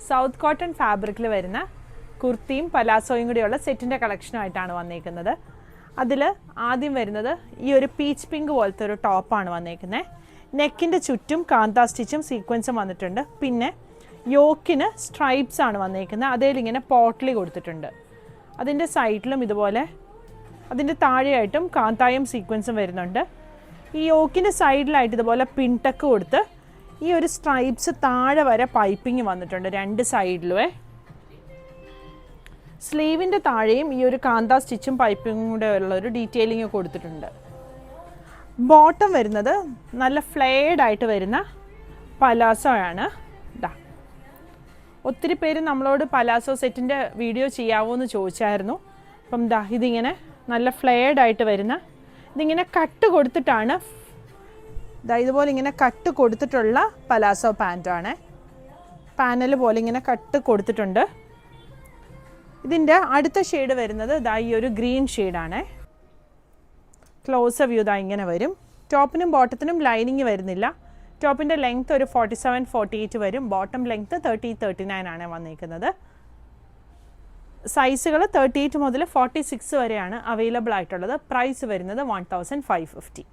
South cotton ഫാബ്രിക്കിൽ വരുന്ന കുർത്തിയും പലാസോയും കൂടിയുള്ള സെറ്റിൻ്റെ കളക്ഷനുമായിട്ടാണ് വന്നേക്കുന്നത്. അതിൽ ആദ്യം വരുന്നത് ഈ ഒരു പീച്ച് പിങ്ക് പോലത്തെ ഒരു ടോപ്പാണ് വന്നേക്കുന്നത്. നെക്കിൻ്റെ ചുറ്റും കാന്ത സ്റ്റിച്ചും സീക്വൻസും വന്നിട്ടുണ്ട്. പിന്നെ യോക്കിന് സ്ട്രൈപ്സ് ആണ് വന്നേക്കുന്നത്. അതിലിങ്ങനെ പോട്ട്ലി കൊടുത്തിട്ടുണ്ട്. അതിൻ്റെ സൈഡിലും ഇതുപോലെ അതിൻ്റെ താഴെയായിട്ടും കാന്തായും സീക്വൻസും വരുന്നുണ്ട്. ഈ യോക്കിൻ്റെ സൈഡിലായിട്ട് ഇതുപോലെ പിൻടക്ക് കൊടുത്ത് ഈ ഒരു സ്ട്രൈപ്സ് താഴെ വരെ പൈപ്പിങ് വന്നിട്ടുണ്ട് രണ്ട് സൈഡിലുവേ. സ്ലീവിൻ്റെ താഴെയും ഈ ഒരു കാന്ത സ്റ്റിച്ചും പൈപ്പിങ്ങും കൂടെ ഉള്ളൊരു ഡീറ്റെയിലിംഗ് കൊടുത്തിട്ടുണ്ട്. ബോട്ടം വരുന്നത് നല്ല ഫ്ലെയർഡ് ആയിട്ട് വരുന്ന പലാസോ ആണ്. ഒത്തിരി പേര് നമ്മളോട് പലാസോ സെറ്റിൻ്റെ വീഡിയോ ചെയ്യാവോ എന്ന് ചോദിച്ചായിരുന്നു. അപ്പം ഇതിങ്ങനെ നല്ല ഫ്ലെയർഡ് ആയിട്ട് വരുന്ന, ഇതിങ്ങനെ കട്ട് കൊടുത്തിട്ടാണ്, ഇതുപോലെ ഇങ്ങനെ കട്ട് കൊടുത്തിട്ടുള്ള പലാസോ പാൻറ്റാണ്. പാനൽ പോലെ ഇങ്ങനെ കട്ട് കൊടുത്തിട്ടുണ്ട്. ഇതിൻ്റെ അടുത്ത ഷെയ്ഡ് വരുന്നത് ഈ ഒരു ഗ്രീൻ ഷെയ്ഡാണ്. ക്ലോസ് വ്യൂ ഇങ്ങനെ വരും. ടോപ്പിനും ബോട്ടത്തിനും ലൈനിങ് വരുന്നില്ല. ടോപ്പിൻ്റെ ലെങ്ത്ത് ഒരു 47-48 വരും. ബോട്ടം ലെങ്ത്ത് 30-39 ആണ് വന്നിരിക്കുന്നത്. സൈസുകൾ 38 മുതൽ 46 വരെയാണ് അവൈലബിൾ ആയിട്ടുള്ളത്. പ്രൈസ് വരുന്നത് 1550.